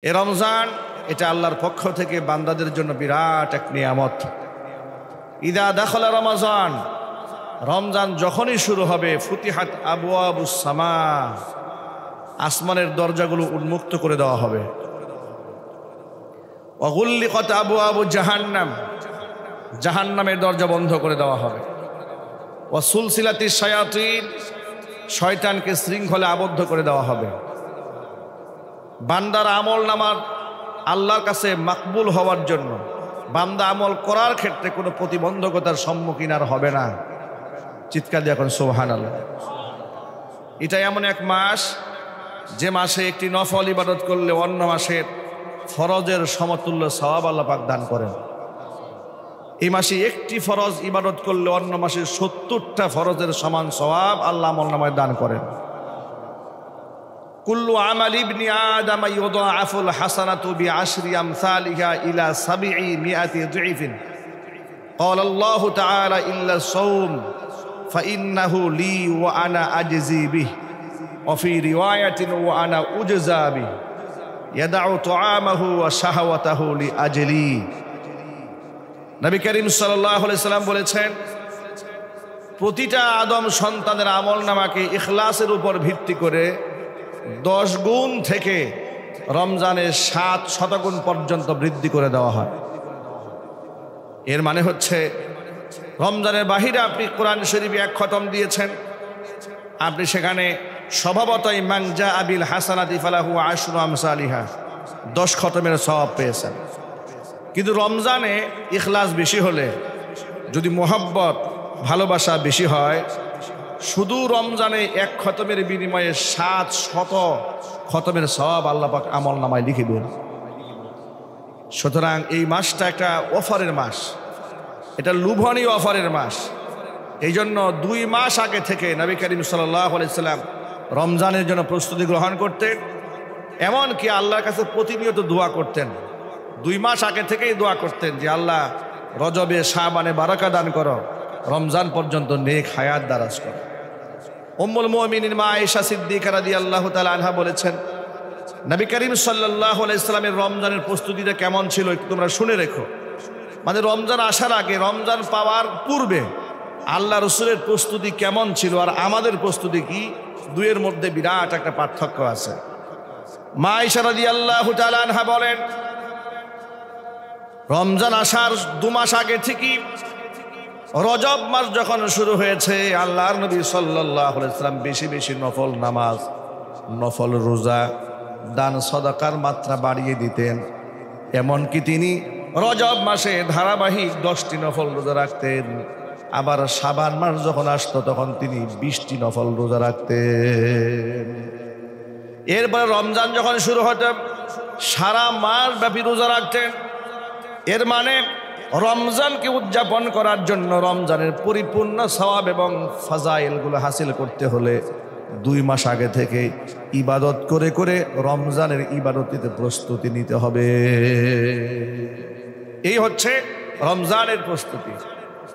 এ রমজান এটা আল্লাহর পক্ষ থেকে বান্দাদের জন্য বিরাট এক নিয়ামত। ইদা দাখলা রমজান, রমজান যখনই শুরু হবে, ফুতিহাত আবওয়াবুস সামা, আসমানের দরজাগুলো উন্মুক্ত করে দেওয়া হবে। ওয়া গুল্লিকাত আবওয়াবু জাহান্নাম, জাহান্নামের দরজা বন্ধ করে দেওয়া হবে। ওয়া সুলসিলাতিশ শায়াতিন, শয়তানকে শৃঙ্খলে আবদ্ধ করে দেওয়া হবে। বান্দার আমল নামার আল্লাহর কাছে মাকবুল হওয়ার জন্য বান্দা আমল করার ক্ষেত্রে কোনো প্রতিবন্ধকতার সম্মুখীন আর হবে না। চিৎকার দিয়ে এখন সুবহানাল্লাহ। এটা এমন এক মাস যে মাসে একটি নফল ইবাদত করলে অন্য মাসের ফরজের সমতুল্য সওয়াব আল্লাহ পাক দান করেন। এই মাসে একটি ফরজ ইবাদত করলে অন্য মাসে ৭০টা ফরজের সমান সওয়াব আল্লাহ আমলনামায় দান করেন। কুল্লু আমাল ইবনি আদম ইউদাআফুল হাসানাতু বিআশরি আমসালিহা ইলা ৭০০ যুইফিন। ক্বালা আল্লাহু তাআলা ইল্লা সাওম ফাইন্নাহু লি ওয়া আনা আজজি বিহি ওয়া ফি রিওয়ায়াতিন ওয়া আনা উজজা বিহি ইয়াদাউ তুআমাহু ওয়া শাহওয়াতাহু লিআজলি। নবী করিম সাল্লাল্লাহু আলাইহি সাল্লাম বলেছেন, প্রতিটা আদম সন্তানের আমলনামাকে ইখলাসের উপর ভিত্তি করে 10 গুণ থেকে রমজানের 700 গুণ পর্যন্ত বৃদ্ধি করে দেওয়া হয়। এর মানে হচ্ছে রমজানের বাহিরে আপনি কোরআন শরীফে এক খতম দিয়েছেন, আপনি সেখানে স্বভাবতই মান জাআ বিল হাসানাতি ফালাহু আশরু আমসালিহা 10 খতমের সওয়াব পেয়েছেন। কিন্তু রমজানে ইখলাস বেশি হলে, যদি মোহাব্বত ভালোবাসা বেশি হয়, শুধু রমজানে এক খতমের বিনিময়ে 700 খতমের সওয়াব আল্লাহ পাক আমল নামায় লিখে দেন। সুতরাং এই মাসটা একটা অফারের মাস, এটা লুভনীয় অফারের মাস। এই জন্য 2 মাস আগে থেকে নবী করিম সাল্লাল্লাহু আলাইহি সাল্লাম রমজানের জন্য প্রস্তুতি গ্রহণ করতেন। এমনকি আল্লাহর কাছে প্রতিনিয়ত দোয়া করতেন। 2 মাস আগে থেকেই দোয়া করতেন যে আল্লাহ রজবে শাবানে বারাকা দান করো, রমজান পর্যন্ত নেক হায়াত দারাজ করো। উম্মুল মুমিনিন মা আয়েশা সিদ্দিকা রাদিয়াল্লাহু তাআলা আনহা বলেছেন, নবী করিম সাল্লাল্লাহু আলাইহি সাল্লামের রমজানের প্রস্তুতিটা কেমন ছিল একটু তোমরা শুনে রেখো। মানে রমজান আসার আগে, রমজান পাওয়ার পূর্বে আল্লাহ রসুলের প্রস্তুতি কেমন ছিল আর আমাদের প্রস্তুতি কি, দুয়ের মধ্যে বিরাট একটা পার্থক্য আছে। মা আয়েশা রাদিয়াল্লাহু তাআলা আনহা বলেন, রমজান আসার 2 মাস আগে থেকেই রজব মাস যখন শুরু হয়েছে, আল্লাহর নবী সাল্লাল্লাহু আলাইহি সাল্লাম বেশি বেশি নফল নামাজ, নফল রোজা, দান সদাকার মাত্রা বাড়িয়ে দিতেন। এমনকি তিনি রজব মাসে ধারাবাহিক 10টি নফল রোজা রাখতেন। আবার শাবান মাস যখন আসতো তখন তিনি 20টি নফল রোজা রাখতেন। এরপরে রমজান যখন শুরু হতো সারা মাস ব্যাপী রোজা রাখতেন। এর মানে রমজানকে উদযাপন করার জন্য, রমজানের পরিপূর্ণ সওয়াব এবং ফাজাইলগুলো হাসিল করতে হলে 2 মাস আগে থেকে ইবাদত করে করে রমজানের ইবাদতিতে প্রস্তুতি নিতে হবে। এই হচ্ছে রমজানের প্রস্তুতি।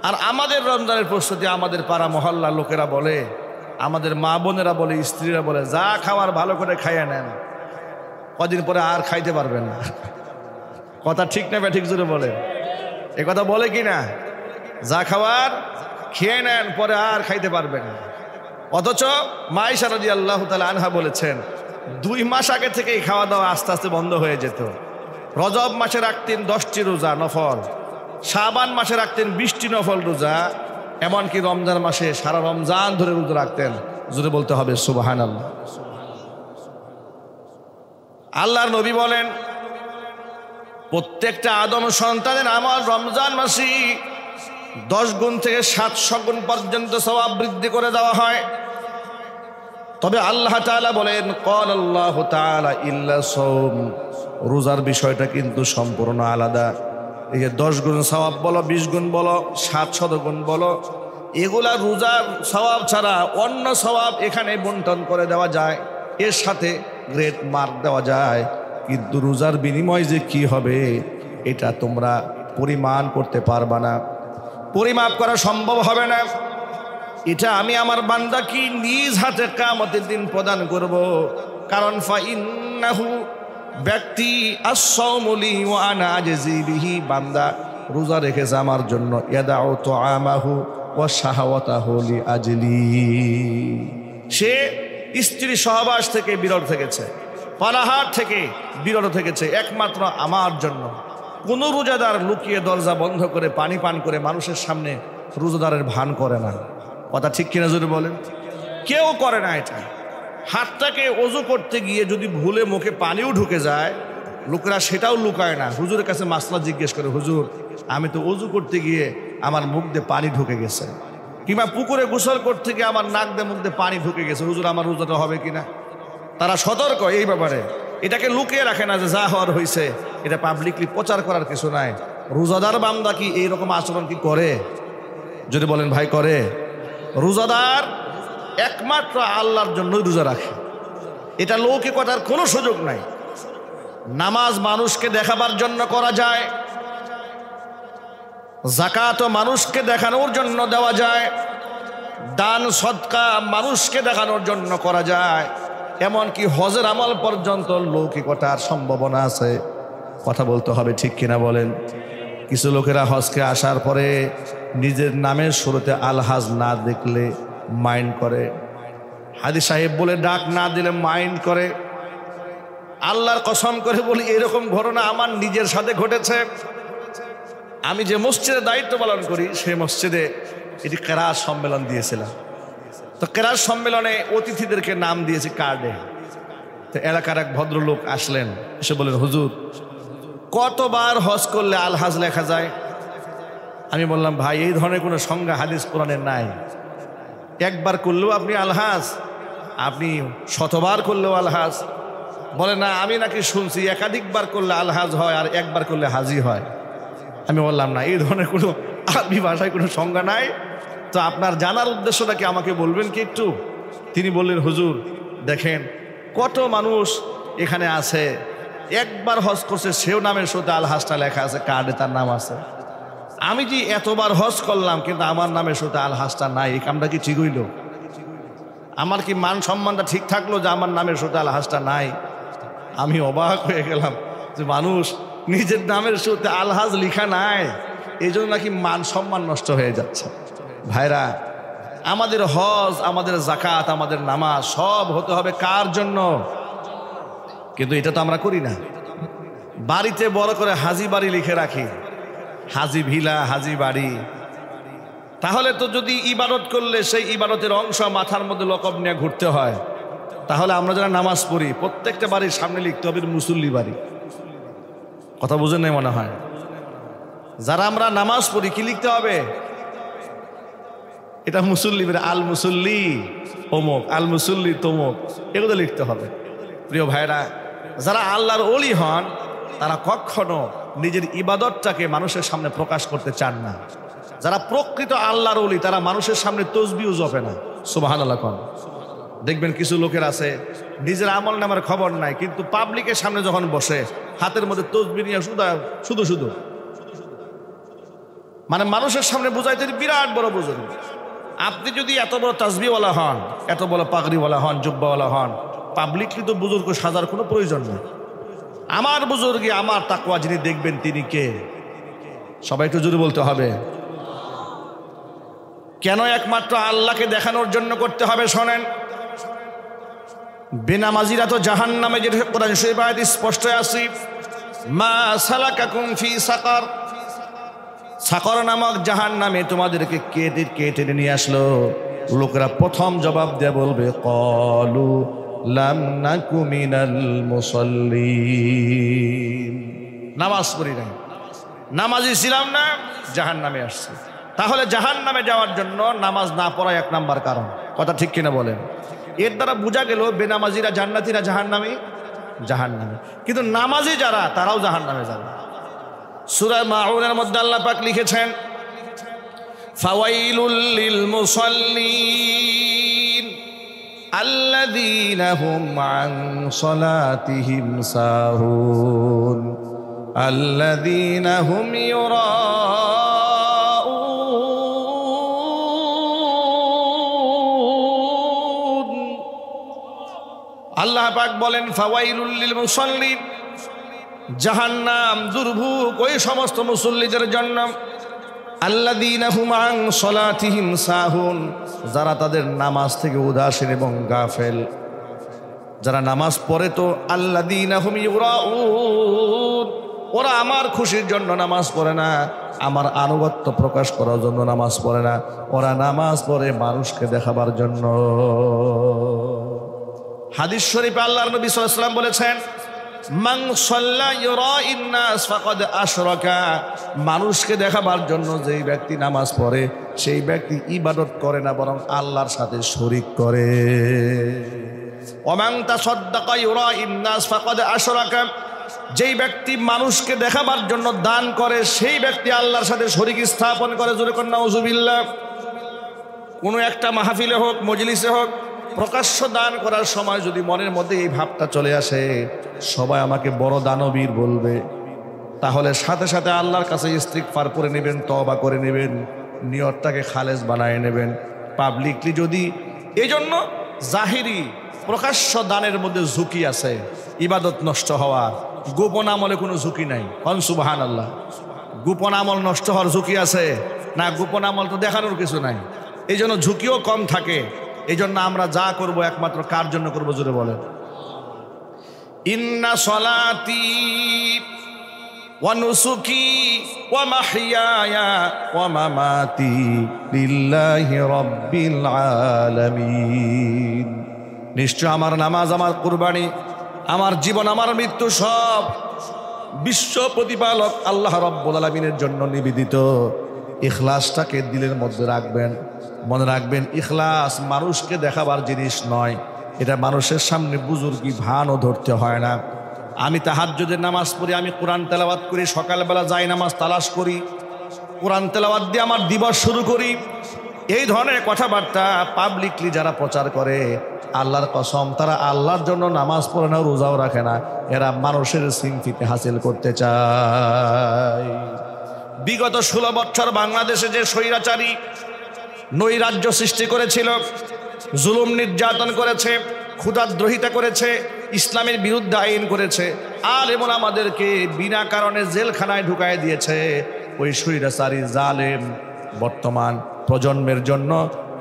আর আমাদের রমজানের প্রস্তুতি, আমাদের পাড়া মহল্লা লোকেরা বলে, আমাদের মা বোনেরা বলে, স্ত্রীরা বলে, যা খাওয়ার ভালো করে খাইয়ে নেন, কদিন পরে আর খাইতে পারবেন না। কথা ঠিক না ঠিক জোরে বলে, এ কথা বলে কি না? যা খাওয়ার খেয়ে নেন, পরে আর খাইতে পারবেন না। অথচ মা আয়েশা রাদিয়াল্লাহু তাআলা আনহা বলেছেন, 2 মাস আগে থেকেই খাওয়া দাওয়া আস্তে আস্তে বন্ধ হয়ে যেত। রজব মাসে রাখতেন 10টি রোজা নফল, শাবান মাসে রাখতেন 20টি নফল রোজা, এমনকি রমজান মাসে সারা রমজান ধরে রোজা রাখতেন। জোরে বলতে হবে সুবহানাল্লাহ। আল্লাহর নবী বলেন, প্রত্যেকটা আদম সন্তানের আমল রমজান মাসে 10 গুণ থেকে 700 গুণ পর্যন্ত সওয়াব বৃদ্ধি করে দেওয়া হয়। তবে আল্লাহ তাআলা বলেন, ক্বালা আল্লাহু তাআলা ইল্লা সাওম, রোজার বিষয়টা কিন্তু সম্পূর্ণ আলাদা। এই যে 10 গুণ সওয়াব বলো, 20 গুণ বলো, 700 গুণ বলো, এগুলা রোজার সওয়াব ছাড়া অন্য সওয়াব এখানে বন্টন করে দেওয়া যায়, এর সাথে গ্রেড মার্ক দেওয়া যায়। কিন্তু রোজার বিনিময় যে কি হবে এটা তোমরা পরিমাণ করতে পারবা না, পরিমাপ করা সম্ভব হবে না। এটা আমি আমার বান্দাকে নিজ হাতে কিয়ামতের দিন প্রদান করব। কারণ ফাইন্নাহু ব্যক্তি আস-সাওমু লি ওয়া আনা আজজি বিহি, বান্দা রোজা রেখেছে আমার জন্য, ইয়াদাউ তুআমাহু ওয়া শাহাওয়াতাহু লি আজলি, সে স্ত্রী সহবাস থেকে বিরত থেকেছে, পানাহার থেকে বিরত থেকেছে একমাত্র আমার জন্য। কোন রোজাদার লুকিয়ে দরজা বন্ধ করে পানি পান করে মানুষের সামনে রোজাদারের ভান করে না। কথা ঠিক কিনা যদি বলেন? কেউ করে না এটা। হাতটাকে ওযু করতে গিয়ে যদি ভুলে মুখে পানিও ঢুকে যায়, লোকেরা সেটাও লুকায় না, হুজুরের কাছে মাসলা জিজ্ঞেস করে, হুজুর আমি তো ওযু করতে গিয়ে আমার মুখ দিয়ে পানি ঢুকে গেছে, কিংবা পুকুরে গোসল করতে গিয়ে আমার নাক দিয়ে মুখ দিয়ে পানি ঢুকে গেছে, হুজুর আমার রোজাটা হবে কিনা? তারা সতর্ক এই ব্যাপারে, এটাকে লুকিয়ে রাখে না যে যা হওয়ার হয়েছে, এটা পাবলিকলি প্রচার করার কিছু নাই। রোজাদার বান্দা কি এইরকম আচরণ কি করে? যদি বলেন ভাই করে। রোজাদার একমাত্র আল্লাহর জন্যই রোজা রাখে, এটা লৌকিকতার কোনো সুযোগ নাই। নামাজ মানুষকে দেখাবার জন্য করা যায়, যাকাত মানুষকে দেখানোর জন্য দেওয়া যায়, দান সদকা মানুষকে দেখানোর জন্য করা যায়, এমনকি হজের আমল পর্যন্ত লৌকিকতার সম্ভাবনা আছে। কথা বলতে হবে ঠিক কিনা বলেন? কিছু লোকেরা হজকে আসার পরে নিজের নামের শুরুতে আলহাজ না দেখলে মাইন্ড করে, হাজী সাহেব বলে ডাক না দিলে মাইন্ড করে। আল্লাহর কসম করে বলি, এরকম ঘটনা আমার নিজের সাথে ঘটেছে। আমি যে মসজিদে দায়িত্ব পালন করি সেই মসজিদে এটি কেরাত সম্মেলন দিয়েছিলাম। তো কেরাত সম্মেলনে অতিথিদেরকে নাম দিয়েছি কার্ডে। তো এলাকার এক ভদ্রলোক আসলেন, এসে বলেন, হুজুর কতবার হজ করলে আলহাজ লেখা যায়? আমি বললাম, ভাই এই ধরনের কোনো সংজ্ঞা হাদিস কোরআনের নাই। একবার করলেও আপনি আলহাজ, আপনি শতবার করলেও আলহাজ। বলে না, আমি নাকি শুনছি একাধিকবার করলে আলহাজ হয় আর একবার করলে হাজি হয়। আমি বললাম, না, এই ধরনের কোনো আরবি ভাষায় কোনো সংজ্ঞা নাই। তো আপনার জানার উদ্দেশ্যটা কি আমাকে বলবেন কি একটু? তিনি বললেন, হুজুর দেখেন কত মানুষ এখানে আছে, একবার হজ করছে, সেও নামের সাথে আলহাজটা লেখা আছে, কার্ডে তার নাম আছে। আমি যে এতবার হজ করলাম কিন্তু আমার নামের সাথে আলহাজটা নাই, এই কামটা কি ঠিক হইল? আমার কি মান সম্মানটা ঠিক থাকলো যে আমার নামের সাথে আলহাজটা নাই? আমি অবাক হয়ে গেলাম যে মানুষ নিজের নামের সাথে আলহাজ লিখা নাই, এই জন্য নাকি মান সম্মান নষ্ট হয়ে যাচ্ছে। ভাইরা, আমাদের হজ, আমাদের যাকাত, আমাদের নামাজ সব হতে হবে কার জন্য? কিন্তু এটা তো আমরা করি না। বাড়িতে বড় করে হাজি বাড়ি লিখে রাখি, হাজি ভিলা, হাজি বাড়ি। তাহলে তো যদি ইবাদত করলে সেই ইবাদতের অংশ মাথার মধ্যে লকব নিয়ে ঘুরতে হয়, তাহলে আমরা যারা নামাজ পড়ি প্রত্যেকটা বাড়ির সামনে লিখতে হবে মুসল্লি বাড়ি। কথা বুঝেন নাই মনে হয়? যারা আমরা নামাজ পড়ি কি লিখতে হবে? এটা মুসল্লি বাড়ি, আল মুসল্লি অমুক, আল মুসল্লি তমুক, এগুলো লিখতে হবে। প্রিয় ভাইরা, যারা আল্লাহর ওলি হন তারা কখনো নিজের ইবাদতটাকে মানুষের সামনে প্রকাশ করতে চান না। যারা প্রকৃত আল্লাহর ওলি তারা মানুষের সামনে তসবিও জপে না। সুবহানাল্লাহ কোন। দেখবেন কিছু লোকের আছে নিজের আমল নামার খবর নাই, কিন্তু পাবলিকের সামনে যখন বসে হাতের মধ্যে তসবি নিয়ে শুধু শুধু মানে মানুষের সামনে বুঝাইতে বিরাট বড় বুজুর্গ। আপনি যদি এত বড় তাসবিহওয়ালা হন, এত বড় পাগড়িওয়ালা হন, জুব্বাওয়ালা হন, পাবলিকলি তো বুজুর্গ সাজার কোনো প্রয়োজন নেই। আমার বুজুর্গে, আমার তাকওয়া যিনি দেখবেন তিনি কে? সবাই একটু জোরে বলতে হবে। কেন একমাত্র আল্লাহকে দেখানোর জন্য করতে হবে? শোনেন, বেনামাজিরা তো জাহান্নামে, যেটা কোরআন শরীফ আয়াত স্পষ্ট আছে, মা সালাকাকুম ফি সাকার, সাকর নামক জাহান্নামে তোমাদেরকে কে টেনে নিয়ে আসলো? লোকেরা প্রথম জবাব দিয়ে বলবে, ক্বালু লাম নাকু মিনাল মুসাল্লিন, নামাজ পড়ি নাই, নামাজি ছিলাম না, জাহান্নামে আসছে। তাহলে জাহান্নামে যাওয়ার জন্য নামাজ না পড়া এক নাম্বার কারণ। কথা ঠিক কিনা বলেন? এর দ্বারা বোঝা গেল বেনামাজিরা জান্নাতীরা জাহান্নামে, কিন্তু নামাজি যারা তারাও জাহান্নামে যাবে। সূরা মাউনের মধ্যে আল্লাহ পাক লিখেছেন, ফাওয়াইলুল লিল মুসাল্লিন আল্লাযীনা হুম আন সালাতিহিম সাহুন আল্লাযীনা হুম ইউরাউন। আল্লাহ পাক বলেন, ফাওয়াইলুল লিল মুসাল্লিন, জাহান্নাম, দুর্ভোগ ওই সমস্ত মুসল্লিদের জন্য। আল্লাযীনা হুম আন সলাতিহিম সাহুন, যারা তাদের নামাজ থেকে উদাসীন এবং গাফেল। যারা নামাজ পড়ে তো আল্লাযীনা হুম ইউরাউন, ওরা আমার খুশির জন্য নামাজ পড়ে না, আমার আনুগত্য প্রকাশ করার জন্য নামাজ পড়ে না, ওরা নামাজ পড়ে মানুষকে দেখাবার জন্য। হাদিস শরীফে আল্লাহর নবী সাল্লাল্লাহু আলাইহি ওয়াসাল্লাম বলেছেন, মান সাল্লা ইউরাইন নাস ফাকাদ আশরাকা, মানুষকে দেখাবার জন্য যেই ব্যক্তি নামাজ পড়ে সেই ব্যক্তি ইবাদত করে না, বরং আল্লাহর সাথে শরীক করে। ওয়া মান তাসাদদাকা ইউরাইন নাস ফাকাদ আশরাকা, যেই ব্যক্তি মানুষকে দেখাবার জন্য দান করে সেই ব্যক্তি আল্লাহর সাথে শরীক স্থাপন করে। জোরে কর নাউজুবিল্লাহ। কোনো একটা মাহফিলে হোক, মজলিসে হোক, প্রকাশ্য দান করার সময় যদি মনের মধ্যে এই ভাবটা চলে আসে সবাই আমাকে বড় দানবীর বলবে, তাহলে সাথে সাথে আল্লাহর কাছে ইস্তিগফার করে নেবেন, তওবা করে নেবেন, নিয়তটাকে খালেস বানায় নেবেন পাবলিকলি। যদি এই জন্য জাহিরি প্রকাশ্য দানের মধ্যে ঝুঁকি আছে, ইবাদত নষ্ট হওয়ার। গোপন আমলে কোনো ঝুঁকি নাই। সুবহানাল্লাহ। গোপন আমল নষ্ট হওয়ার ঝুঁকি আছে না? গোপন আমল তো দেখানোর কিছু নাই, এই জন্য ঝুঁকিও কম থাকে। এই জন্য আমরা যা করব একমাত্র কার জন্য করবো? জোরে বলেন। ইন্না সলাতি ওয়া নুসুকি ওয়া মাহইয়ায়া ওয়া মামাতি লিল্লাহি রাব্বিল আলামিন, নিশ্চয় আমার নামাজ, আমার কুরবানি, আমার জীবন, আমার মৃত্যু সব বিশ্ব প্রতিপালক আল্লাহ রাব্বুল আলামিনের জন্য নিবেদিত। ইখলাসটাকে দিলের মধ্যে রাখবেন, মনে রাখবেন ইখলাস মানুষকে দেখাবার জিনিস নয়। এটা মানুষের সামনে বুজুর্গি ভানও ধরতে হয় না। আমি তাহাজ্জুদের নামাজ পড়ি, আমি কোরআন তেলাওয়াত করি, সকালবেলা যাই নামাজ তালাশ করি, কোরআন তেলাওয়াত দিয়ে আমার দিবস শুরু করি, এই ধরনের কথাবার্তা পাবলিকলি যারা প্রচার করে, আল্লাহর কসম তারা আল্লাহর জন্য নামাজ পড়ে না, রোজাও রাখে না। এরা মানুষের সিম্পিতি হাসিল করতে চায়। বিগত 16 বছর বাংলাদেশে যে স্বৈরাচারী নৈরাজ্য সৃষ্টি করেছিল, জুলুম নির্যাতন করেছে, ক্ষুধাদ্রোহিতা করেছে, ইসলামের বিরুদ্ধে আইন করেছে, আর এমন আমাদেরকে বিনা কারণে জেলখানায় ঢুকায় দিয়েছে, ওই স্বৈরাচারী জালেম বর্তমান প্রজন্মের জন্য,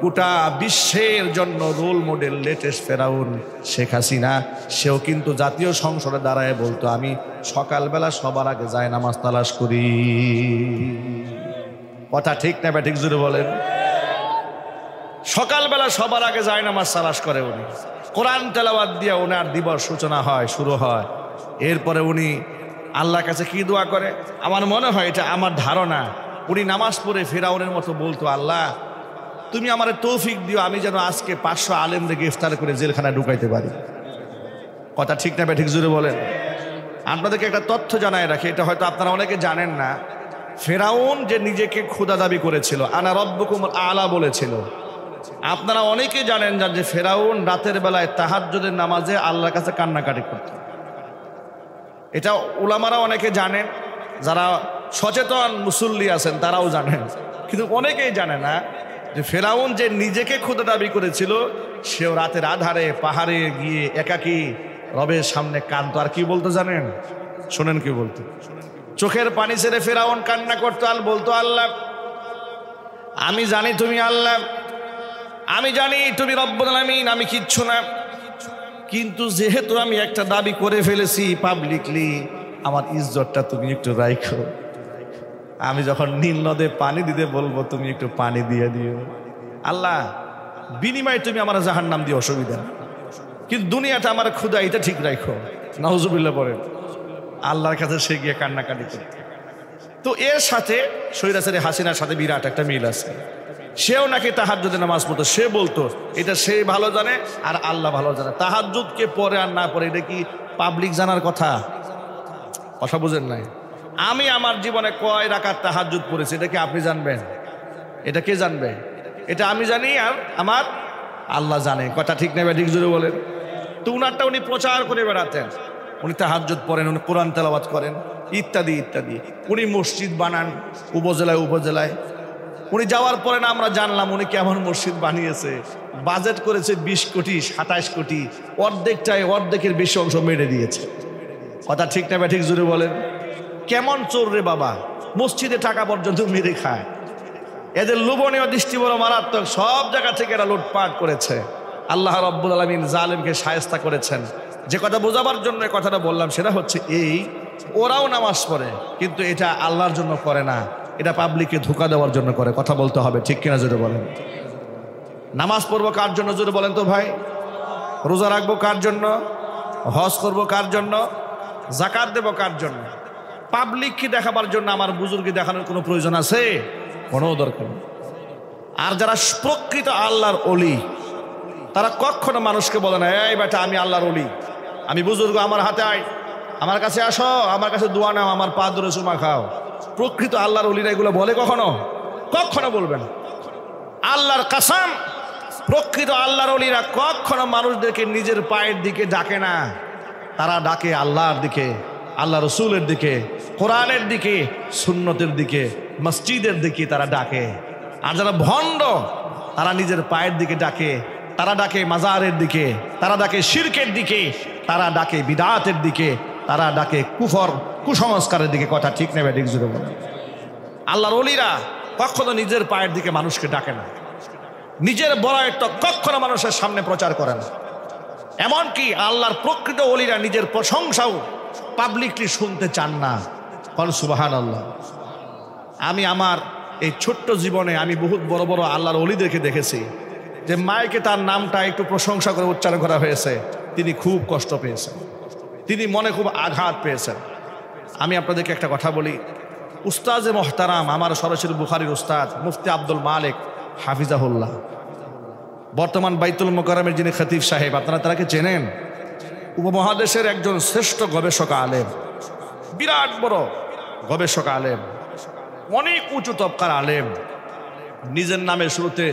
গোটা বিশ্বের জন্য রোল মডেল, লেটেস্ট ফেরাউন শেখ হাসিনা। সেও কিন্তু জাতীয় সংসদে দাঁড়ায় বলতো, আমি সকালবেলা সবার আগে যাই নামাজ তালাশ করি। কথা ঠিক না ব্যাঠিক? জুড়ে বলেন। সকালবেলা সবার আগে যায় নামাজ তালাশ করে উনি, কোরআন তেলাওয়াত দিয়ে ওনার দিবস সূচনা হয়, শুরু হয়। এরপরে উনি আল্লাহর কাছে কি দোয়া করে? আমার মনে হয়, এটা আমার ধারণা, উনি নামাজ পড়ে ফেরাউনের মতো বলতো, আল্লাহ তুমি আমার তৌফিক দিও, আমি যেন আজকে 500 আলেমদের গ্রেফতার করে জেলখানায় ঢুকাইতে পারি। কথা ঠিক না ব্যাঠিক? জুড়ে বলেন। আপনাদেরকে একটা তথ্য জানায় রাখি, এটা হয়তো আপনারা অনেকে জানেন না। ফেরাউন যে নিজেকে খোদা দাবি করেছিল, আনা রব্বুকুম আলা বলেছিল, আপনারা অনেকে জানেন যে ফেরাউন রাতের বেলায় তাহাজ্জুদের নামাজে আল্লাহর কাছে কান্নাকাটি করত। এটা উলামারা অনেকে জানেন, যারা সচেতন মুসল্লি আছেন তারাও জানেন, কিন্তু অনেকেই জানে না যে ফেরাউন যে নিজেকে খোদা দাবি করেছিল, সেও রাতের আধারে পাহাড়ে গিয়ে একাকী রবের সামনে কাঁদতো। আর কি বলতো জানেন? শোনেন কি বলতো। চোখের পানি ছেড়ে ফেরাউন কান্না করতো, আর বলতো, আল্লাহ আমি জানি তুমি আল্লাহ, আমি জানি তুমি রব্বুল আলামিন, আমি কিচ্ছু না, কিন্তু যেহেতু আমি একটা দাবি করে ফেলেছি পাবলিকলি, আমার ইজ্জতটা তুমি একটু রাখো। আমি যখন নীল নদে পানি দিতে বলবো তুমি একটু পানি দিয়ে দিও আল্লাহ, বিনিময়ে তুমি আমার জাহান্নাম দিয়ে অসুবিধা, কিন্তু দুনিয়াটা আমার ক্ষুধা, এটা ঠিক রাখো। নাউজুবিল্লাহ পড়েন। আল্লাহর কাছে সে গিয়ে কান্নাকাটি করতে। তো এর সাথে স্বৈরাচারী হাসিনার সাথে বিরাট একটা মিল আছে। সেও নাকি তাহাজ্জুদের নামাজ পড়তো, সে বলতো এটা সে ভালো জানে আর আল্লাহ ভালো জানে। তাহাজ্জুদকে পড়ে আর না পড়ে এটা কি পাবলিক জানার কথা? কথা বুঝেন নাই? আমি আমার জীবনে কয় রাকাত তাহাজ্জুদ পড়েছি এটা কি আপনি জানবেন? এটা কে জানবে? এটা আমি জানি আর আমার আল্লাহ জানে। কথা ঠিক নেবে? ঠিক জোরে বলেন। তো উনারটা উনি প্রচার করে বেড়াতেন, উনি তাহাজ্জুদ পড়েন, উনি কোরআন তেলাওয়াত করেন, ইত্যাদি ইত্যাদি। উনি মসজিদ বানান উপজেলায় উপজেলায়। উনি যাওয়ার পরে না আমরা জানলাম উনি কেমন মসজিদ বানিয়েছে। বাজেট করেছে 20 কোটি 27 কোটি, অর্ধেকটাই অর্ধেকের বেশি অংশ মেরে দিয়েছে। কথা ঠিক না ঠিক জুড়ে বলেন। কেমন চোর রে বাবা, মসজিদে টাকা পর্যন্ত মেরে খায়। এদের লোভনীয় দৃষ্টি বড় মারাত্মক, সব জায়গা থেকে এরা লুটপাট করেছে। আল্লাহ রাব্বুল আলামিন জালেমকে শায়েস্তা করেছেন। যে কথা বোঝাবার জন্য কথাটা বললাম সেটা হচ্ছে এই, ওরাও নামাজ পড়ে কিন্তু এটা আল্লাহর জন্য করে না, এটা পাবলিককে ধোঁকা দেওয়ার জন্য করে। কথা বলতে হবে, ঠিক কিনা জোরে বলেন। নামাজ পড়বো কার জন্য জোরে বলেন তো ভাই? রোজা রাখবো কার জন্য? হজ করবো কার জন্য? যাকাত দেবো কার জন্য? পাবলিককে দেখাবার জন্য আমার বুজুর্গকে দেখানোর কোনো প্রয়োজন আছে? কোনো দরকার নেই। আর যারা প্রকৃত আল্লাহর ওলি তারা কখনো মানুষকে বলে না, এই বেটা আমি আল্লাহর ওলি, আমি বুজুর্গ, আমার হাতে আয়, আমার কাছে আসো, আমার কাছে দোয়া নাও, আমার পা ধরে চুমা খাও। প্রকৃত আল্লাহর ওলিরা এগুলো বলে কখনো? কখনো বলবেন। আল্লাহর কাসাম, প্রকৃত আল্লাহর ওলিরা কখনো মানুষদেরকে নিজের পায়ের দিকে ডাকে না। তারা ডাকে আল্লাহর দিকে, আল্লাহ রসুলের দিকে, কোরআনের দিকে, সুন্নতের দিকে, মসজিদের দিকে তারা ডাকে। আর যারা ভণ্ড তারা নিজের পায়ের দিকে ডাকে, তারা ডাকে মাজারের দিকে, তারা ডাকে শিরকের দিকে, তারা ডাকে বিদআতের দিকে, তারা ডাকে কুফর কুসংস্কারের দিকে। কথা ঠিক নেবে ঠিক জুড়ে বলে। আল্লাহর ওলিরা কখনো নিজের পায়ের দিকে মানুষকে ডাকে না, নিজের বড়ায়ত্ব কখনো মানুষের সামনে প্রচার করে না। এমনকি আল্লাহর প্রকৃত ওলিরা নিজের প্রশংসাও পাবলিকলি শুনতে চান না। সুবহানাল্লাহ। আমি আমার এই ছোট্ট জীবনে আমি বহুত বড় বড় আল্লাহর ওলিদেরকে দেখেছি যে মাইকে তার নামটা একটু প্রশংসা করে উচ্চারণ করা হয়েছে, তিনি খুব কষ্ট পেয়েছেন, তিনি মনে খুব আঘাত পেয়েছেন। আমি আপনাদেরকে একটা কথা বলি, উস্তাজে মোহতারাম আমার সরাসরি বুখারীর উস্তাদ মুফতি আব্দুল মালিক হাফিজাহুল্লাহ, বর্তমান বাইতুল মোকাররমের যিনি খতিব সাহেব, আপনারা তাকে চেনেন। উপমহাদেশের একজন শ্রেষ্ঠ গবেষক আলেম, বিরাট বড় গবেষক আলেম, অনেক উঁচু তবকার আলেম। নিজের নামের শুরুতে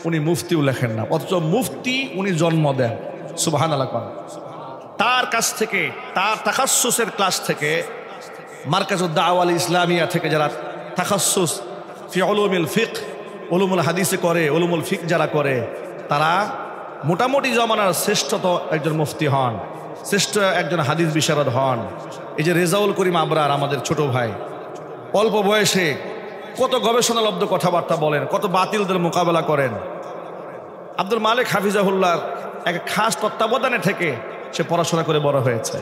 উনি মুফতিও লেখেন না, অথচ মুফতি উনি জন্ম দেন। সুবহানাল্লাহ। তার কাছ থেকে, তার তাখাসসুসের ক্লাস থেকে, মারকাজুদ দাওয়া আল ইসলামিয়া থেকে যারা তাখাসসুস ফি উলুমিল ফিকহ, উলুমুল হাদিসে করে, উলুমুল ফিকহ যারা করে, তারা মোটামুটি জমানার শ্রেষ্ঠত একজন মুফতি হন, শ্রেষ্ঠ একজন হাদিস বিশারদ হন। এই যে রেজাউল করিম আবরার আমাদের ছোট ভাই, অল্প বয়সে কত গবেষণালব্ধ কথাবার্তা বলেন, কত বাতিলদের মোকাবেলা করেন। আব্দুল মালিক হাফিজাহুল্লাহ এক খাস তত্ত্বাবধানে থেকে সে পড়াশোনা করে বড় হয়েছে।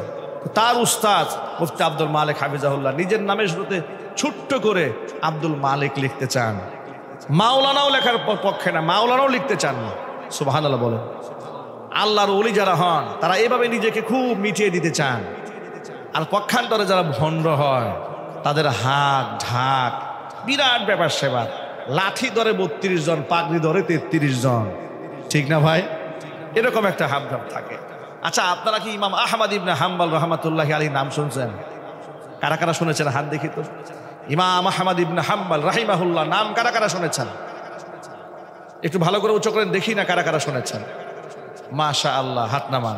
তার উস্তাদ মুফতি আব্দুল মালিক হাফিজাহুল্লাহ নিজের নামের শুরুতে ছোট্ট করে আব্দুল মালিক লিখতে চান। মাওলানাও লেখার পক্ষে না, মাওলানাও লিখতে চান না। সুবহানাল্লাহ বলেন। আল্লাহর ওলি যারা হন তারা এভাবে নিজেকে খুব মিটিয়ে দিতে চান। আর পক্ষান্তরে যারা ভণ্ড হয় তাদের হাত ঢাক বিরাট ব্যাপার সেবার, লাঠি ধরে 32 জন, পাগড়ি ধরে 33 জন, ঠিক না ভাই? এরকম একটা হাবভাব থাকে। আচ্ছা, আপনারা কি ইমাম আহমদ ইবনে হাম্বল রহমাতুল্লাহি আলাইহি নাম শুনছেন? কারা কারা শুনেছেন হাত দেখি তো। ইমাম আহমদ ইবনে হাম্বল রাহিমাহুল্লাহ নাম কারা কারা শুনেছেন? একটু ভালো করে উচ্চ করেন দেখি না কারা কারা শুনেছেন। মাশাআল্লাহ, হাত নামান।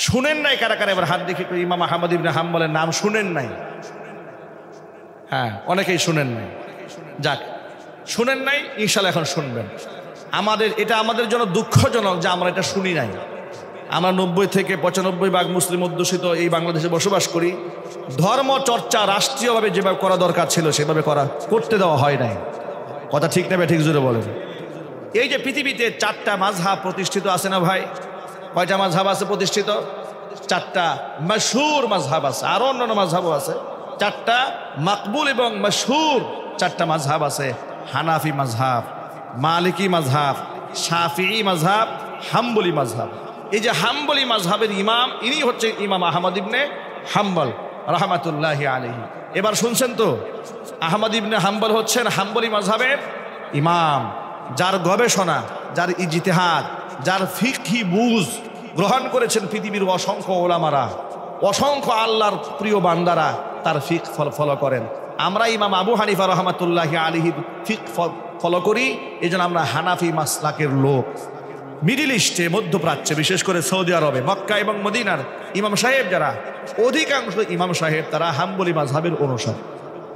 শুনেন নাই কারা কারা? এবার হাত দেখি তো। ইমাম আহমদ ইবনে হাম্বলের নাম শুনেন নাই? হ্যাঁ, অনেকেই শুনেন নাই। যাক, শুনেন নাই, ইনশাআল্লাহ এখন শুনবেন। এটা আমাদের জন্য দুঃখজনক যে আমরা এটা শুনি নাই। আমরা 90 থেকে 95% মুসলিম অধ্যুষিত এই বাংলাদেশে বসবাস করি। ধর্ম চর্চা রাষ্ট্রীয়ভাবে যেভাবে করা দরকার ছিল সেভাবে করতে দেওয়া হয় নাই। কথা ঠিক নেবে ঠিক জোরে বলেন। এই যে পৃথিবীতে 4টা মাযহাব প্রতিষ্ঠিত আছে না ভাই? কয়টা মাযহাব আছে প্রতিষ্ঠিত? 4টা মশহুর মাযহাব আছে, আরো অন্যান্য মাযহাবও আছে। 4টা মাকবুল এবং মশহুর 4টা মাযহাব আছে। হানাফি মাযহাব, মালিকি মাযহাব, শাফিঈ মাযহাব, হাম্বলি মাযহাব। এই যে হাম্বলি মাযহাবের ইমাম, ইনি হচ্ছে ইমাম আহমদ ইবনে হাম্বল রাহমাতুল্লাহি আলাইহি। এবার শুনছেন তো, আহমদ ইবনে হাম্বল হচ্ছেন হাম্বলি মাযহাবের ইমাম, যার গবেষণা, যার ইজতিহাদ, যার ফিকহি বুঝ গ্রহণ করেছেন পৃথিবীর অসংখ্য ওলামারা, অসংখ্য আল্লাহর প্রিয় বান্দারা তার ফিক ফলো করেন। আমরা ইমাম আবু হানিফা রহমাতুল্লাহি আলাইহি ফিক ফলো করি, এই জন্য আমরা হানাফি মাসলাকের লোক। মিডিল ইস্টে, মধ্যপ্রাচ্যে, বিশেষ করে সৌদি আরবে, মক্কা এবং মদিনার ইমাম সাহেব যারা, অধিকাংশ ইমাম সাহেব তারা হাম্বলি মাযহাবের অনুসারী।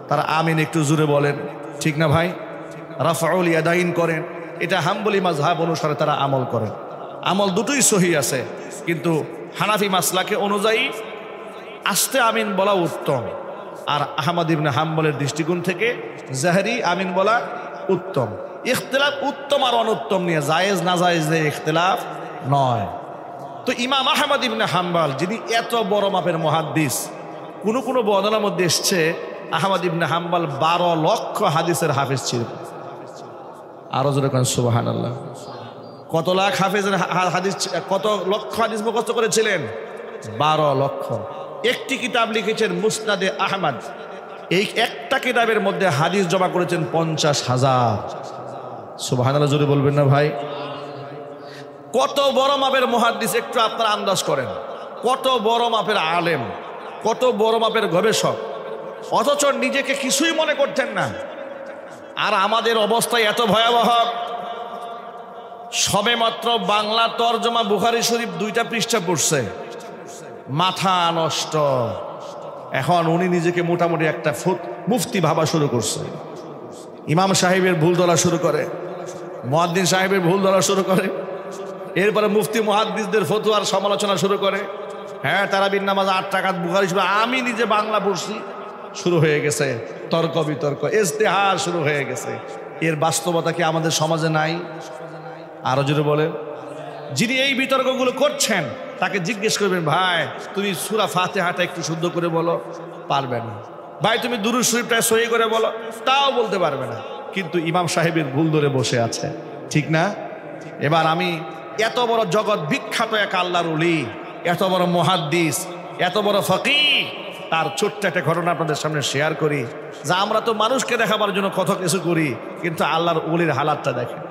তারা আমিন একটু জুড়ে বলেন, ঠিক না ভাই? রাফউল ইয়াদাইন করেন, এটা হাম্বলি মাযহাব অনুসারে তারা আমল করেন। আমল দুটোই সহি আছে, কিন্তু হানাফি মাসলাকে অনুযায়ী আস্তে আমিন বলা উত্তম, আর আহমদ ইবনে হাম্বলের দৃষ্টিকোণ থেকে জাহরি আমিন বলা উত্তম। ইখতিলাফ উত্তম আর অনুত্তম নিয়ে, জায়েজ না জায়েজের ইখতিলাফ নয়। তো ইমাম আহমদ ইবনে হাম্বল যিনি এত বড় মাপের মুহাদ্দিস, কোনো বর্ণনার মধ্যে এসছে আহমদ ইবনে হাম্বল 12 লক্ষ হাদিসের হাফেজ ছিলেন। আরো জোরে কোন সুবহানাল্লাহ। কত লাখ হাফেজের হাদিস, কত লক্ষ হাদিস মুখস্থ করেছিলেন? 12 লক্ষ। একটি কিতাব লিখেছেন মুসনাদে আহমদ, এই একটা কিতাবের মধ্যে হাদিস জমা করেছেন 50,000। সুবহানাল্লাহ জোরে বলবেন না ভাই? কত বড় মাপের মুহাদ্দিস একটু আপনারা আন্দাজ করেন, কত বড় মাপের আলেম, কত বড় মাপের গবেষক, অথচ নিজেকে কিছুই মনে করতেন না। আর আমাদের অবস্থা এত ভয়াবহ, সবে মাত্র বাংলা তরজমা বুখারী শরীফ 2টা পৃষ্ঠা পড়ছে, মাথা নষ্ট। এখন উনি নিজেকে মোটামুটি একটা মুফতি ভাবা শুরু করছে। ইমাম সাহেবের ভুল ধরা শুরু করে, মুয়াদ্দিন সাহেবের ভুল ধরা শুরু করে, এরপরে মুফতি মুহাদ্দিসদের ফতোয়ার সমালোচনা শুরু করে। হ্যাঁ, তারাবির নামাজ 8 রাকাত, বুখারী শরীফ আমি নিজে বাংলা পড়ছি, শুরু হয়ে গেছে তর্ক বিতর্ক, ইজতিহাদ শুরু হয়ে গেছে। এর বাস্তবতা কি আমাদের সমাজে নাই? আরো জোরে বলেন। যিনি এই বিতর্কগুলো করছেন তাকে জিজ্ঞেস করবেন, ভাই তুমি সূরা ফাতিহাটা একটু শুদ্ধ করে বলো, পারবে না। ভাই তুমি দুরূদ শরীফটা সহি করে বলো, তাও বলতে পারবে না। কিন্তু ইমাম সাহেবের ভুল ধরে বসে আছে, ঠিক না? এবার আমি এত বড় জগৎ বিখ্যাত এক আল্লাহর ওলি, এত বড় মুহাদ্দিস, এত বড় ফকিহ, তার ছোট্ট একটা ঘটনা আপনাদের সামনে শেয়ার করি। যা আমরা তো মানুষকে দেখাবার জন্য কত কিছু করি, কিন্তু আল্লাহর ওলির হালাতটা দেখেন।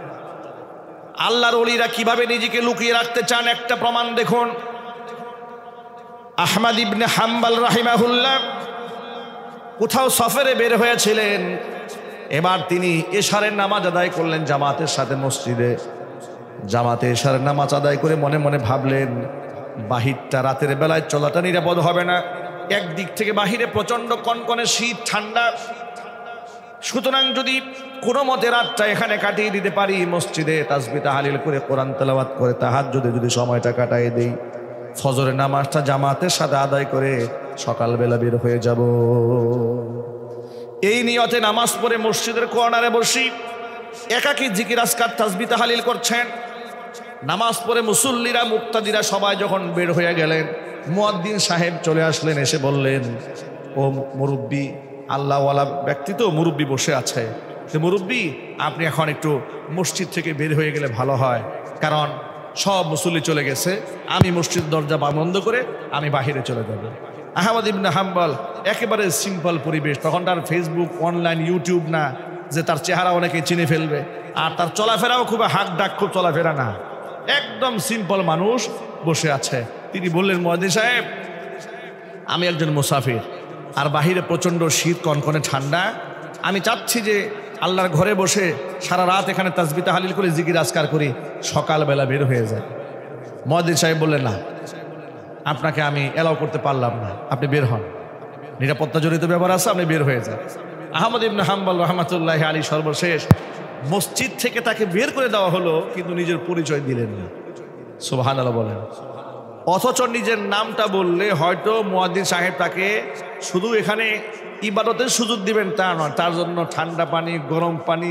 আল্লাহর ওলিরা কিভাবে নিজেকে লুকিয়ে রাখতে চান একটা প্রমাণ দেখুন। আহমদ ইবনে হাম্বল রাহিমাহুল্লাহ কোথাও সফরে বের হয়েছিলেন। এবার তিনি এশারের নামাজ আদায় করলেন জামাতের সাথে মসজিদে। জামাতে এশারের নামাজ আদায় করে মনে মনে ভাবলেন, বাহিরটা রাতের বেলায় চলাটা নিরাপদ হবে না। একদিক থেকে বাহিরে প্রচন্ড কনকনে শীত, ঠান্ডা, সুতরাং যদি কোনো মতে রাতটা এখানে কাটিয়ে দিতে পারি, মসজিদে তাসবিহ তাহলিল করে কোরআন তেলাওয়াত করে তাহাজ্জুদে যদি সময়টা কাটাই দেই, ফজরের নামাজটা জামাতের সাথে আদায় করে সকালবেলা বের হয়ে যাব। এই নিয়তে নামাজ পড়ে মসজিদের কর্নারে বসি একাকী জিকির আজকার তাসবিহ তাহলিল করছেন। নামাজ পড়ে মুসল্লিরা, মুক্তাদিরা সবাই যখন বের হয়ে গেলেন, মুয়াদ্দিন সাহেব চলে আসলেন, এসে বললেন, ও মুরব্বী, আল্লাহওয়ালা ব্যক্তি তো, মুরব্বী বসে আছে, মুরব্বী আপনি এখন একটু মসজিদ থেকে বের হয়ে গেলে ভালো হয়, কারণ সব মুসল্লি চলে গেছে, আমি মসজিদ দরজা বন্ধ করে আমি বাহিরে চলে যাব। আহমদ ইবনে হাম্বল একেবারে সিম্পল পরিবেশ, তখন তার ফেসবুক, অনলাইন, ইউটিউব না যে তার চেহারা অনেকে চিনে ফেলবে, আর তার চলাফেরাও খুব হাক ডাক, খুব চলাফেরা না, একদম সিম্পল মানুষ বসে আছে। তিনি বললেন, মুয়াজ্জিন সাহেব, আমি একজন মুসাফির, আর বাহিরে প্রচণ্ড শীত, কনকনে ঠান্ডা, আমি চাচ্ছি যে আল্লাহর ঘরে বসে সারা রাত এখানে তাসবিহ তাহলিল করে জিকির আজকার করি, সকালবেলা বের হয়ে যায়। মুয়াজ্জিন সাহেব বললেন, না, আপনাকে আমি এলাও করতে পারলাম না, আপনি বের হন, নিরাপত্তা জড়িত ব্যাপার আছে, আপনি বের হয়ে যান। আহমদ ইবনে হাম্বল রহমাতুল্লাহি আলাইহি সর্বশেষ মসজিদ থেকে তাকে বের করে দেওয়া হলো, কিন্তু নিজের পরিচয় দিলেন না। সুবহানাল্লাহ বলেন। অথচ নিজের নামটা বললে হয়তো মুয়াজ্জিন সাহেব তাকে শুধু এখানে ইবাদতের সুযোগ দিবেন তা নয়, তার জন্য ঠান্ডা পানি, গরম পানি,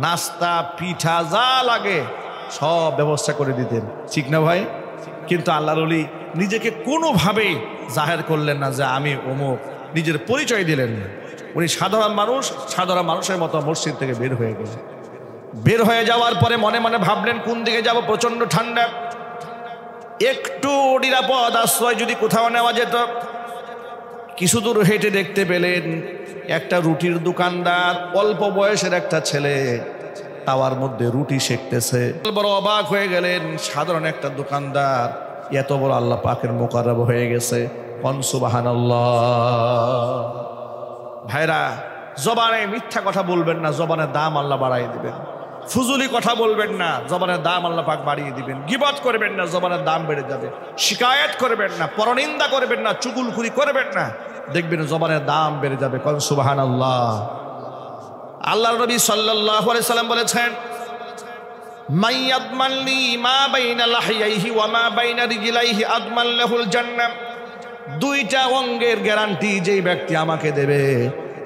নাস্তা, পিঠা যা লাগে সব ব্যবস্থা করে দিতেন, ঠিক না ভাই? কিন্তু আল্লাহর ওলি নিজেকে কোনোভাবেই জাহের করলেন না যে আমি অমুক, নিজের পরিচয় দিলেন না। উনি সাধারণ মানুষ, সাধারণ মানুষের মতো মসজিদ থেকে বের হয়ে গেলেন। বের হয়ে যাওয়ার পরে মনে মনে ভাবলেন, কোন দিকে যাব, প্রচন্ড ঠান্ডা, একটু নিরাপদ আশ্রয় যদি কোথাও নেওয়া যেত। কিছু দূর হেঁটে দেখতে পেলেন একটা রুটির দোকানদার, অল্প বয়সের একটা ছেলে তাওয়ার মধ্যে রুটি সেকতেছে। বড় অবাক হয়ে গেলেন, সাধারণ একটা দোকানদার এত বড় আল্লাহ পাকের মুকাররব হয়ে গেছে। সুবহানাল্লাহ। ভাইরা, জবানে মিথ্যা কথা বলবেন না, জবানের দাম আল্লাহ বাড়াই দিবেন। ফুজুলি কথা বলবেন না, জবানের দাম আল্লাহ পাক বাড়িয়ে দিবেন। গীবত করবেন না, জবানের দাম বেড়ে যাবে। শিকায়েত করবেন না, পরনিন্দা করবেন না, চুগলখুরি করবেন না, দেখবেন জবানের দাম বেড়ে যাবে। কোন সুবহানাল্লাহ। আল্লাহর নবী সাল্লাল্লাহু আলাইহি সাল্লাম বলেছেন, মান ইয়াদমান লি মা বাইনা লাহিয়াইহি ওয়া মা বাইনা রিজলাইহি আদমান লাহুল জান্নাহ। দুইটা অঙ্গের গ্যারান্টি যেই ব্যক্তি আমাকে দেবে,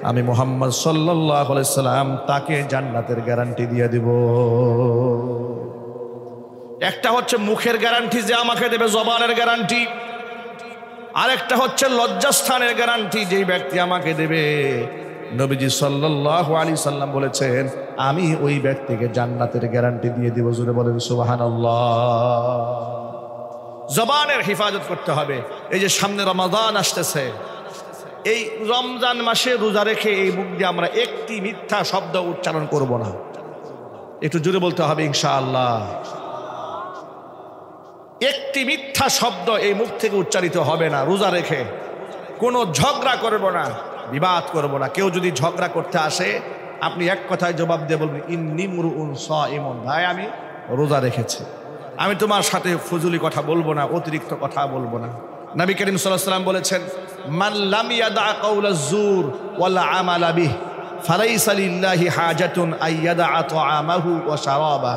আমি মুহাম্মদ সাল্লাল্লাহু আলাইহি সাল্লাম তাকে জান্নাতের গ্যারান্টি দিয়ে দিব। একটা হচ্ছে মুখের গ্যারান্টি যে আমাকে দেবে, জবানের গ্যারান্টি। আরেকটা হচ্ছে লজ্জাস্থানের গ্যারান্টি, যেই ব্যক্তি আমাকে দেবে নবীজি সাল্লাল্লাহু আলাইহি সাল্লাম বলেছেন আমি ওই ব্যক্তিকে জান্নাতের গ্যারান্টি দিয়ে দিব। জোরে বলেন সুবহানাল্লাহ। জবানের হেফাজত করতে হবে। এই যে সামনে রমাদান আসতেছে, এই রমজান মাসে রোজা রেখে এই মুখ দিয়ে আমরা একটি মিথ্যা শব্দ উচ্চারণ করব না। একটু জোরে বলতে হবে ইনশাআল্লাহ। একটি মিথ্যা শব্দ এই মুখ থেকে উচ্চারিত হবে না রোজা রেখে। কোনো ঝগড়া করব না, বিবাদ করব না। কেউ যদি ঝগড়া করতে আসে আপনি এক কথায় জবাব দিয়ে বলবেন ইন্নী মুরউন সাইমুন, ভাই আমি রোজা রেখেছি, আমি তোমার সাথে ফজুলি কথা বলবো না, অতিরিক্ত কথা বলবো না। নবী করিম সাল্লাল্লাহু আলাইহি ওয়াসাল্লাম বলেছেন মান লাম ইয়াদা কাওলা যুর ওয়াল আমালা বিহি ফালাইসা লিল্লাহি হাজাতুন আইয়াদা তাআমাহু ওয়া শারাবা।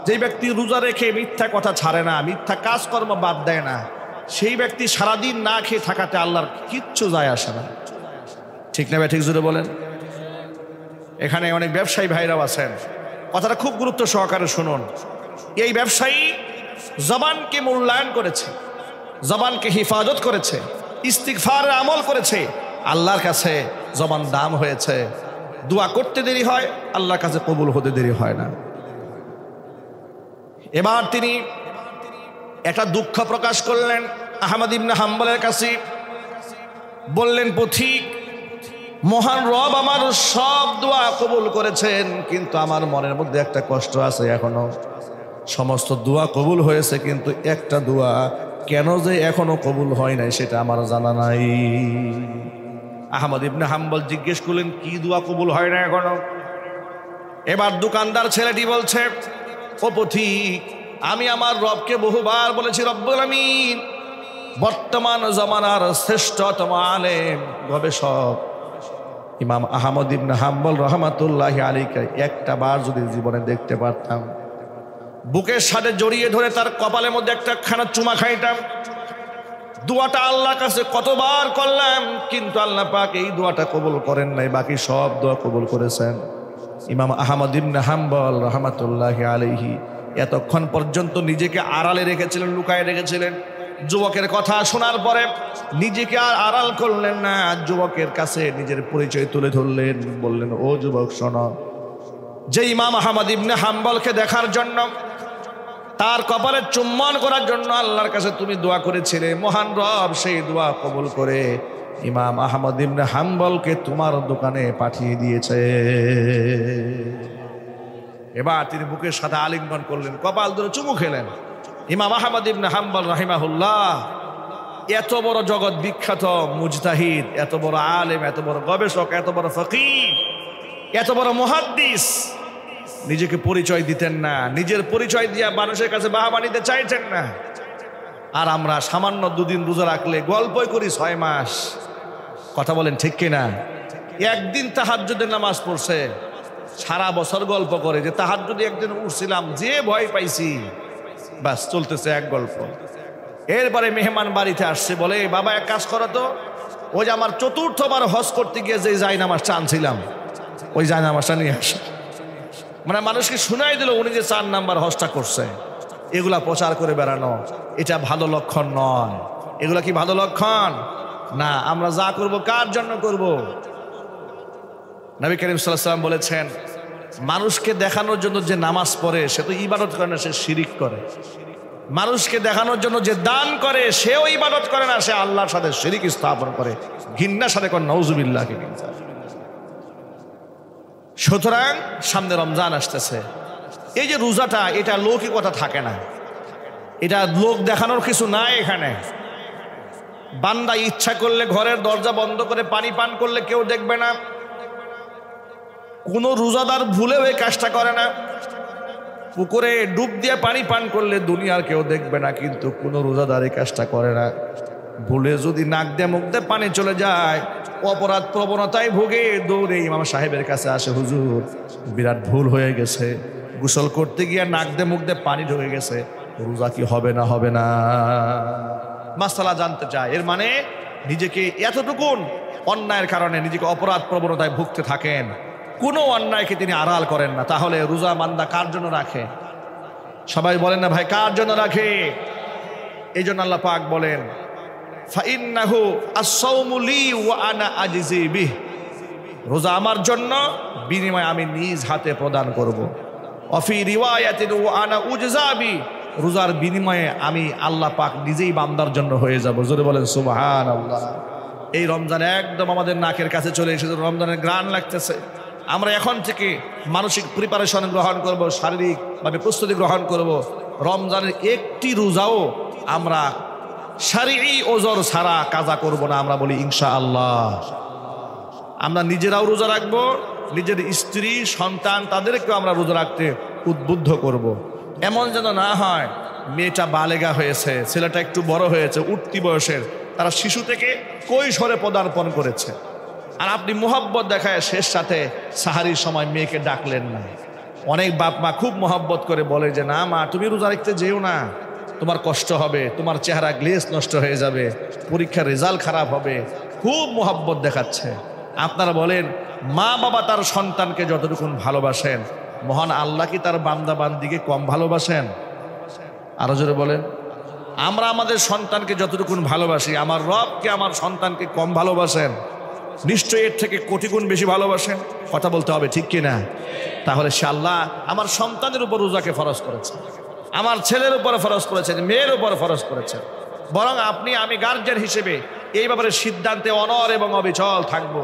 যে ব্যক্তি রোজা রেখে মিথ্যা কথা ছাড়ে না, মিথ্যা কাজকর্ম বাদ দেয় না, সেই ব্যক্তি সারাদিন না খেয়ে থাকাতে আল্লাহর কিচ্ছু যায় আসে না। ঠিক না ভাই? ঠিক জোরে বলেন। এখানে অনেক ব্যবসায়ী ভাইরাও আছেন, কথাটা খুব গুরুত্ব সহকারে শুনুন। এই ব্যবসায়ী জবানকে মূল্যায়ন করেছে, জবানকে হিফাজত করেছে, ইস্তিগফারের আমল করেছে, আল্লাহর কাছে জবান দাম হয়েছে। দোয়া করতে দেরি হয়, আল্লাহর কাছে কবুল হতে দেরি হয় না। এবার তিনি একটা দুঃখ প্রকাশ করলেন আহমদ ইবনে হাম্বলের কাছে, বললেন পথিক, মহান রব আমার সব দোয়া কবুল করেছেন, কিন্তু আমার মনের মধ্যে একটা কষ্ট আছে এখনো। সমস্ত দোয়া কবুল হয়েছে কিন্তু একটা দোয়া কেন যে এখনো কবুল হয় নাই সেটা আমার জানা নাই। আহমদ ইবনে হাম্বল জিজ্ঞেস করলেন কি দোয়া কবুল হয় না এখনো? এবার দোকানদার ছেলেটি বলছে ও পথিক, আমি আমার রবকে বহুবার বলেছি রব্বুল আমিন, বর্তমান জমানার শ্রেষ্ঠতম আলেম গবেষক ইমাম আহমদ ইবনে হাম্বল রহমাতুল্লাহি আলাইহি একটা বার যদি জীবনে দেখতে পারতাম, বুকের সাথে জড়িয়ে ধরে তার কপালের মধ্যে একটা খানা চুমা খাইতাম। দোয়াটা আল্লাহর কাছে কতবার করলাম কিন্তু আল্লাহ পাক এই দোয়াটা কবুল করেন নাই, বাকি সব দোয়া কবুল করেছেন। ইমাম আহমদ ইবনে হাম্বল রহমাতুল্লাহি আলাইহি এতক্ষণ পর্যন্ত নিজেকে আড়ালে রেখেছিলেন, লুকায় রেখেছিলেন। যুবকের কথা শোনার পরে নিজেকে আর আড়াল করলেন না, যুবকের কাছে নিজের পরিচয় তুলে ধরলেন, বললেন ও যুবক শোনো, যে ইমাম আহমদ ইবনে হাম্বলকে দেখার জন্য, তার কপালে চুম্বন করার জন্য আল্লাহর কাছে তুমি দোয়া করেছিলে, মহান রব সেই দোয়া কবুল করে ইমাম আহমদ ইবনে হাম্বলকে তোমার দোকানে পাঠিয়ে দিয়েছে। এবার তিনি বুকের সাথে আলিঙ্গন করলেন, কপাল ধরে চুমু খেলেন। ইমাম আহমদ ইবনে হাম্বল রাহিমাহুল্লাহ এত বড় জগৎ বিখ্যাত মুজতাহিদ, এত বড় আলেম, এত বড় গবেষক, এত বড় ফকিহ, এত বড় মুহাদ্দিস, নিজেকে পরিচয় দিতেন না, নিজের পরিচয় দিয়ে মানুষের কাছে বাহবা নিতে চাইতেন না। আর আমরা সামান্য দুদিন রোজা রাখলে গল্পই করি 6 মাস। কথা বলেন ঠিক কিনা? একদিন তাহাজ্জুদের নামাজ পড়ছে, সারা বছর গল্প করে যে তাহাজ্জুদে একদিন উঠছিলাম, যে ভয় পাইছি, বাস চলতেছে এক গল্প। এরপরে মেহমান বাড়িতে আসছে, বলে বাবা এক কাজ করো তো, ওই যে আমার 4র্থবার হজ করতে গিয়ে যে জায়নামাজটা আনছিলাম ওই জায়নামাজটা নিয়ে আসে। মানে মানুষকে শুনাই দিল উনি যে 4 নাম্বার হজটা করছে। এগুলা প্রচার করে বেড়ানো এটা ভালো লক্ষণ নয়। এগুলা কি ভালো লক্ষণ? না। আমরা যা করব কার জন্য করব? নবী করিম সাল্লাল্লাহু আলাইহি ওয়াসাল্লাম বলেছেন মানুষকে দেখানোর জন্য যে নামাজ পড়ে সে তো ইবাদত করে না, সে শিরিক করে। মানুষকে দেখানোর জন্য যে দান করে সেও ইবাদত করে না, সে আল্লাহর সাথে শিরিক স্থাপন করে, ঘৃণার সাথে করে নাউজুবিল্লাহ। সুতরাং সামনে রমজান আসতেছে, এই যে রোজাটা এটা লৌকিকতা থাকে না, এটা লোক দেখানোর কিছু নাই। এখানে বান্দা ইচ্ছা করলে ঘরের দরজা বন্ধ করে পানি পান করলে কেউ দেখবে না, কোনো রোজাদার ভুলেও এই কাজটা করে না। পুকুরে ডুব দিয়ে পানি পান করলে দুনিয়ার কেউ দেখবে না, কিন্তু কোনো রোজাদার এই কাজটা করে না। ভুলে যদি নাক দিয়ে মুখ দিয়ে পানি চলে যায়, অপরাধ প্রবণতায় ভুগে দৌড়ে ইমাম সাহেবের কাছে আসে, হুজুর বিরাট ভুল হয়ে গেছে, গোসল করতে গিয়ে নাক দিয়ে মুখ দিয়ে পানি ঢুকে গেছে, রোজা কি হবে না? হবে না। মাসালা জানতে চায়। এর মানে নিজেকে এতটুকুন অন্যায়ের কারণে নিজেকে অপরাধ প্রবণতায় ভুগতে থাকেন, কোনো অন্যায়কে তিনি আড়াল করেন না, তাহলে রোজা বান্দা কার জন্য রাখে? সবাই বলেন না ভাই, কার জন্য রাখে? এই জন্য আল্লাহ পাক বলেন ফাইন্নাহু আস-সাওমু লি ওয়া আনা আজজি বিহ, রোজা আমার জন্য, বিনিময়ে আমি নিজ হাতে প্রদান করব। অফি রিওয়ায়াতিন ওয়া আনা উজজা বি, রোজার বিনিময়ে আমি আল্লাহ পাক নিজেই বান্দার জন্য হয়ে যাব। জোরে বলেন সুবহানাল্লাহ। এই রমজান একদম আমাদের নাকের কাছে চলে এসেছে, রমজানের ঘ্রাণ লাগতেছে। আমরা এখন থেকে মানসিক প্রিপারেশন গ্রহণ করব, শারীরিকভাবে প্রস্তুতি গ্রহণ করব। রমজানের একটি রোজাও আমরা শারীরিক ওজর ছাড়া কাজা করব না। আমরা বলি ইনশাআল্লাহ। আমরা নিজেরাও রোজা রাখবো, নিজের স্ত্রী সন্তান তাদেরকেও আমরা রোজা রাখতে উদ্বুদ্ধ করব। এমন যেন না হয় মেয়েটা বালেগা হয়েছে, ছেলেটা একটু বড় হয়েছে, উঠতি বয়সের, তারা শিশু থেকে কৈশোরে পদার্পণ করেছে, আর আপনি মোহাব্বত দেখায় শেষ সাথে সাহারির সময় মেয়েকে ডাকলেন না। অনেক বাপ মা খুব মোহাব্বত করে বলে যে না মা তুমি রোজা রাখতে যেও না, তোমার কষ্ট হবে, তোমার চেহারা গ্লেজ নষ্ট হয়ে যাবে, পরীক্ষার রেজাল্ট খারাপ হবে, খুব মোহাব্বত দেখাচ্ছে। আপনারা বলেন মা বাবা তার সন্তানকে যতটুকু ভালোবাসেন, মহান আল্লাহ কি তার বান্দা বান্দিকে কম ভালোবাসেন? আরো জোরে বলেন। আমরা আমাদের সন্তানকে যতটুকু ভালোবাসি, আমার রবকে আমার সন্তানকে কম ভালোবাসেন? নিশ্চয়ই এর থেকে কোটি গুণ বেশি ভালোবাসেন। কথা বলতে হবে, ঠিক কিনা? তাহলে সে আল্লাহ আমার সন্তানের উপর রোজাকে ফরজ করেছে, আমার ছেলের উপরে ফরজ করেছেন, মেয়ের উপর ফরজ করেছেন। বরং আপনি আমি গার্জিয়ান হিসেবে এই ব্যাপারে সিদ্ধান্তে অনড় এবং অবিচল থাকবো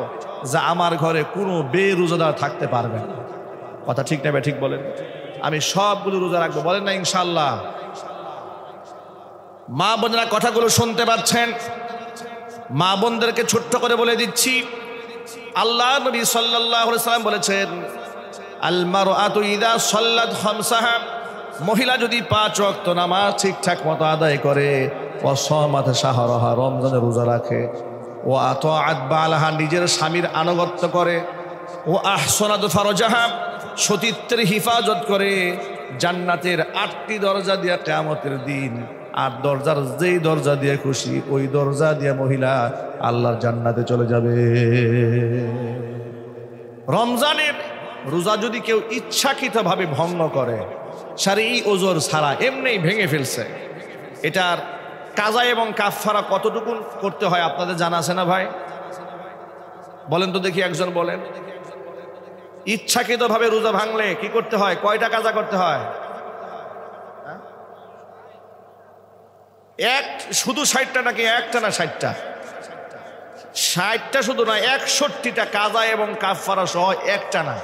যে আমার ঘরে কোনো বেরোজাদার থাকতে পারবে না। কথা ঠিক নেবে, ঠিক বলেন? আমি সবগুলো রোজা রাখবো, বলেন না ইনশাআল্লাহ? মা বোনেরা কথাগুলো শুনতে পাচ্ছেন? মা বোনদেরকে ছোট্ট করে বলে দিচ্ছি, আল্লাহ নবী সাল্লাল্লাহু আলাইহি সাল্লাম বলেছেন আল মারআতু ইযা সাল্লাত খামসাহা, মহিলা যদি 5 ওয়াক্ত নামাজ ঠিকঠাক মতো আদায় করে, ওয়া সামাত শাহরাহা, রমজানের রোজা রাখে, ওয়া আতাআত বালাহা, নিজের স্বামীর আনুগত্য করে, ওয়া আহসানাত ফারজাহা, সতীত্বের হিফাজত করে, জান্নাতের 8টি দরজা দিয়ে কিয়ামতের দিন 8 দরজার যেই দরজা দিয়ে খুশি ওই দরজা দিয়ে মহিলা আল্লাহর জান্নাতে চলে যাবে। রমজানের রোজা যদি কেউ ইচ্ছাকৃতভাবে ভঙ্গ করে, শারঈ ওজর ছাড়া এমনিই ভেঙে ফেলছে, এটার কাজা এবং কাফফারা কতটুকু করতে হয় আপনাদের জানা আছে না ভাই? বলেন তো দেখি, একজন বলেন। ইচ্ছাকৃতভাবে রোজা ভাঙলে কি করতে হয়? কয়টা কাজা করতে হয়? এক, শুধু 60টা নাকি একটা না 60টা? 60টা শুধু না, 61টা কাজা এবং কাফফারা সহ একটা না।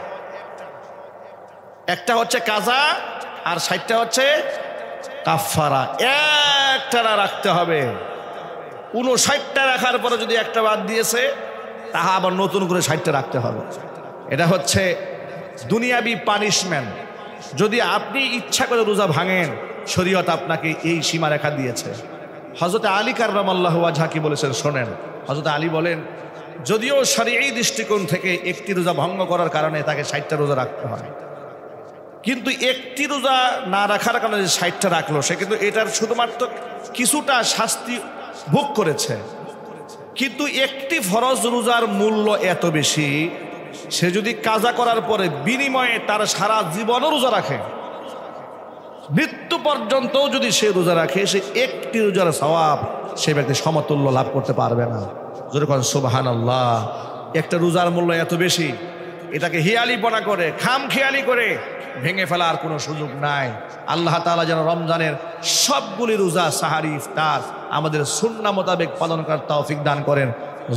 একটা হচ্ছে কাজা আর 60টা হচ্ছে কাফফারা। একটা রাখতে হবে। 59টা রাখার পরে যদি একটা বাদ দিয়েছে, তাহা আবার নতুন করে 60টা রাখতে হবে। এটা হচ্ছে দুনিয়াবি পানিশমেন্ট। যদি আপনি ইচ্ছা করে রোজা ভাঙেন, শরীয়ত আপনাকে এই সীমারেখা দিয়েছে। হযরত আলী কাররামাল্লাহু ওয়াজহা কি বলেছেন শোনেন। হযরত আলী বলেন, যদিও শরঈ দৃষ্টিকোণ থেকে একটি রোজা ভঙ্গ করার কারণে তাকে 60টা রোজা রাখতে হয়, কিন্তু একটি রোজা না রাখার কারণে যে 60টা রাখলো, সে কিন্তু এটার শুধুমাত্র কিছুটা শাস্তি ভোগ করেছে। কিন্তু একটি ফরজ রোজার মূল্য এত বেশি, সে যদি কাজা করার পরে বিনিময়ে তার সারা জীবনও রোজা রাখে, মৃত্যু পর্যন্ত যদি সে রোজা রাখে, সে একটি রোজার সওয়াব সে ব্যক্তি সমতুল্য লাভ করতে পারবে না। যেরকম সুবহানাল্লাহ। একটা রোজার মূল্য এত বেশি, এটাকে হিয়ালিপনা করে, খামখেয়ালি করে ভেঙে ফেলার কোনো সুযোগ নাই। আল্লাহ তাআলা যেন রমজানের সবগুলি রোজা, সাহারি, ইফতার আমাদের সুন্নাহ মোতাবেক পালন করার তৌফিক দান করেন।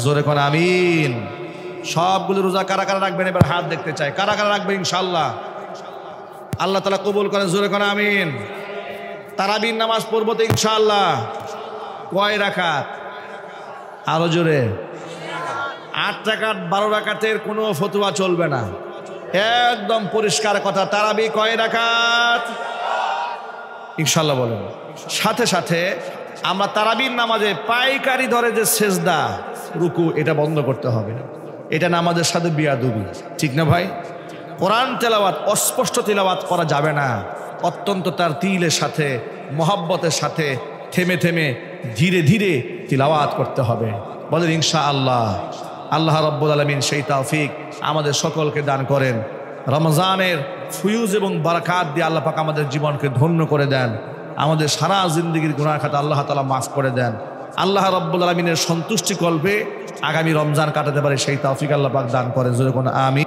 জোরে কোন আমিন। সবগুলো রোজা কারা কারা রাখবেন এবার হাত দেখতে চাই। কারা কারা রাখবেন ইনশাআল্লাহ? আল্লাহ তাআলা কবুল করেন। জোরে কোন আমিন। তারাবির নামাজ পড়বো তো ইনশাআল্লাহ। কয় রাকাত? আরো জোরে। 8 রাকাত 12 রাকাতের কোনো ফতোয়া চলবে না, একদম পরিষ্কার কথা। তারাবি কয় রাকাত? ইনশাআল্লাহ বলেন। সাথে সাথে আমরা তারাবির নামাজে পাইকারি ধরে যে সেজদা, রুকু, এটা বন্ধ করতে হবে। এটা নামাজের সাথে বিয়াদবি, ঠিক না ভাই? কোরআন তেলাওয়াত অস্পষ্ট তেলাওয়াত করা যাবে না, অত্যন্ত তার তিলের সাথে, মহব্বতের সাথে, থেমে থেমে ধীরে ধীরে তিলাওয়াত করতে হবে। বলেন ইনশাআল্লাহ। আল্লাহ রাব্বুল আলামিন সেই তৌফিক আমাদের সকলকে দান করেন। রমজানের ফুয়ুজ এবং বারাকাত দিয়ে আল্লাহ পাক আমাদের জীবনকে ধন্য করে দেন। আমাদের সারা জিন্দগির গুনাহ খাতা আল্লাহ তাআলা মাফ করে দেন। আল্লাহ রাব্বুল আলামিনের সন্তুষ্টি কল্পে আগামী রমজান কাটাতে পারে সেই তৌফিক আল্লাহ পাক দান করেন। জোরে কোন আমিন।